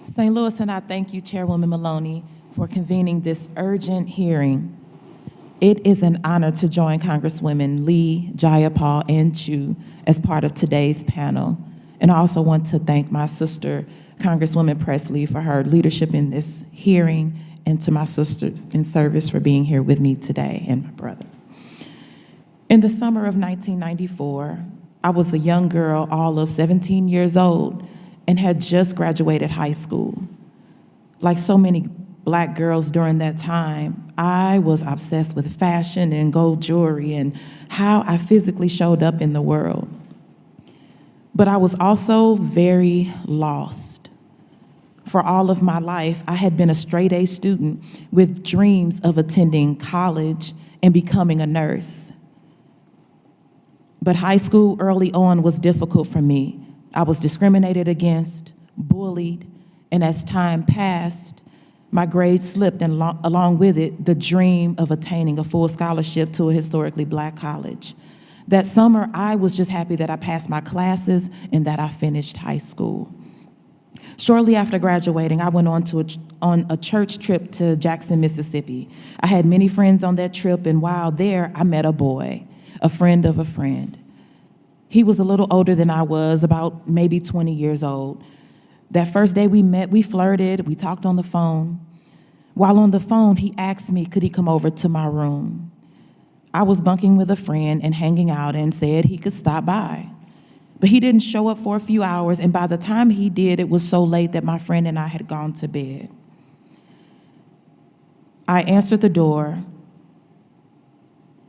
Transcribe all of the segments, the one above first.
St. Louis, and I thank you, Chairwoman Maloney, for convening this urgent hearing. It is an honor to join Congresswomen Lee, Jayapal, and Chu as part of today's panel. And I also want to thank my sister, Congresswoman Presley, for her leadership in this hearing, and to my sisters in service for being here with me today, and my brother. In the summer of 1994, I was a young girl, all of 17 years old, and had just graduated high school. Like so many Black girls during that time, I was obsessed with fashion and gold jewelry and how I physically showed up in the world. But I was also very lost. For all of my life, I had been a straight-A student with dreams of attending college and becoming a nurse. But high school early on was difficult for me. I was discriminated against, bullied, and as time passed, my grades slipped, and along with it, the dream of attaining a full scholarship to a historically Black college. That summer, I was just happy that I passed my classes and that I finished high school. Shortly after graduating, I went on a church trip to Jackson, Mississippi. I had many friends on that trip, and while there, I met a boy, a friend of a friend. He was a little older than I was, about maybe 20 years old. That first day we met, we flirted, we talked on the phone. While on the phone, he asked me, could he come over to my room? I was bunking with a friend and hanging out and said he could stop by. But he didn't show up for a few hours, and by the time he did, it was so late that my friend and I had gone to bed. I answered the door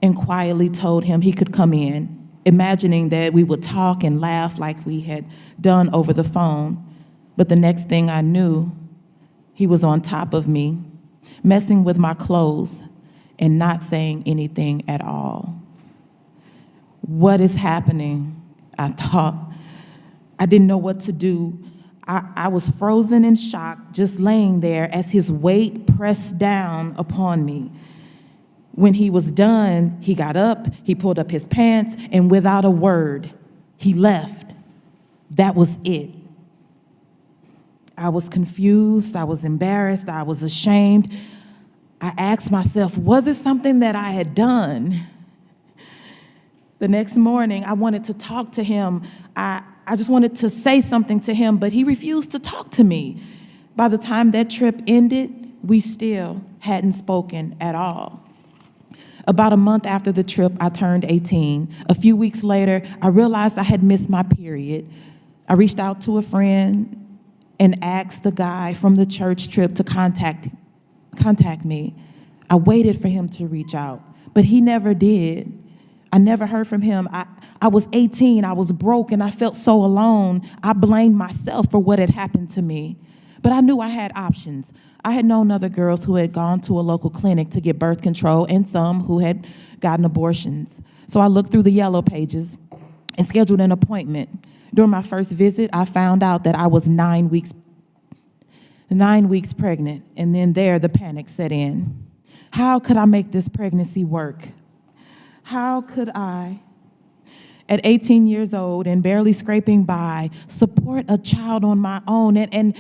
and quietly told him he could come in, imagining that we would talk and laugh like we had done over the phone. But the next thing I knew, he was on top of me, messing with my clothes and not saying anything at all. What is happening? I thought. I didn't know what to do. I was frozen in shock, just laying there as his weight pressed down upon me. When he was done, he got up, he pulled up his pants, and without a word, he left. That was it. I was confused, I was embarrassed, I was ashamed. I asked myself, was it something that I had done? The next morning, I wanted to talk to him. I just wanted to say something to him, but he refused to talk to me. By the time that trip ended, we still hadn't spoken at all. About a month after the trip, I turned 18. A few weeks later, I realized I had missed my period. I reached out to a friend and asked the guy from the church trip to contact me. I waited for him to reach out, but he never did. I never heard from him. I was 18, I was broke, and I felt so alone. I blamed myself for what had happened to me. But I knew I had options. I had known other girls who had gone to a local clinic to get birth control and some who had gotten abortions. So I looked through the yellow pages and scheduled an appointment. During my first visit, I found out that I was 9 weeks pregnant, and then the panic set in. How could I make this pregnancy work? How could I, at 18 years old and barely scraping by, support a child on my own? And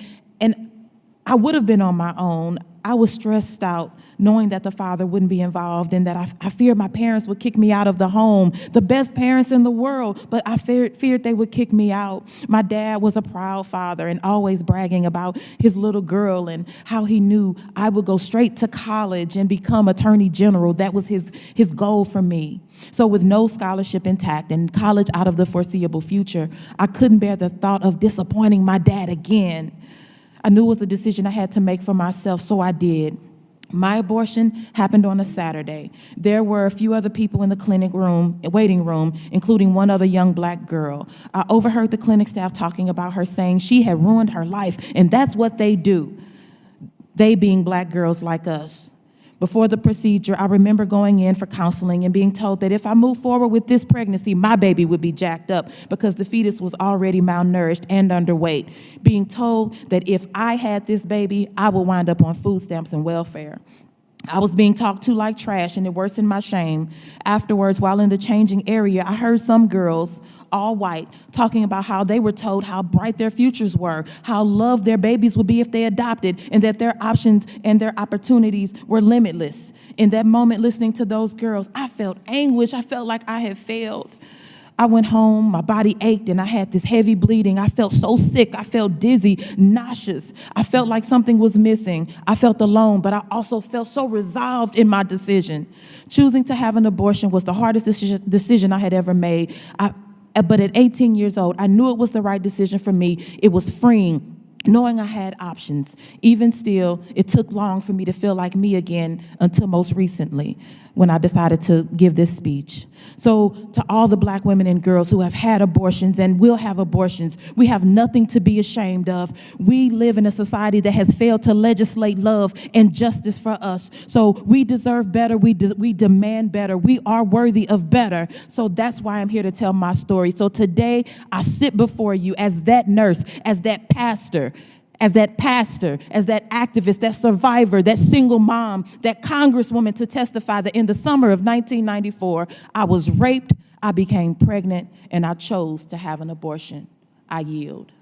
I would have been on my own. I was stressed out knowing that the father wouldn't be involved and that I feared my parents would kick me out of the home, the best parents in the world, but I feared they would kick me out. My dad was a proud father and always bragging about his little girl and how he knew I would go straight to college and become attorney general. That was his goal for me. So with no scholarship intact and college out of the foreseeable future, I couldn't bear the thought of disappointing my dad again. I knew it was a decision I had to make for myself, so I did. My abortion happened on a Saturday. There were a few other people in the waiting room, including one other young Black girl. I overheard the clinic staff talking about her, saying she had ruined her life, and that's what they do, they being Black girls like us. Before the procedure, I remember going in for counseling and being told that if I moved forward with this pregnancy, my baby would be jacked up because the fetus was already malnourished and underweight. Being told that if I had this baby, I would wind up on food stamps and welfare. I was being talked to like trash, and it worsened my shame. Afterwards, while in the changing area, I heard some girls, all white, talking about how they were told how bright their futures were, how loved their babies would be if they adopted, and that their options and their opportunities were limitless. In that moment, listening to those girls, I felt anguish. I felt like I had failed. I went home, my body ached, and I had this heavy bleeding. I felt so sick. I felt dizzy, nauseous. I felt like something was missing. I felt alone, but I also felt so resolved in my decision. Choosing to have an abortion was the hardest decision I had ever made. But at 18 years old, I knew it was the right decision for me. It was freeing, knowing I had options. Even still, it took long for me to feel like me again until most recently when I decided to give this speech. So to all the black women and girls who have had abortions and will have abortions, we have nothing to be ashamed of. We live in a society that has failed to legislate love and justice for us. So we deserve better. We demand better. We are worthy of better. So that's why I'm here to tell my story. So today I sit before you as that nurse, as that pastor, as that activist, that survivor, that single mom, that congresswoman, to testify that in the summer of 1994, I was raped, I became pregnant, and I chose to have an abortion. I yield.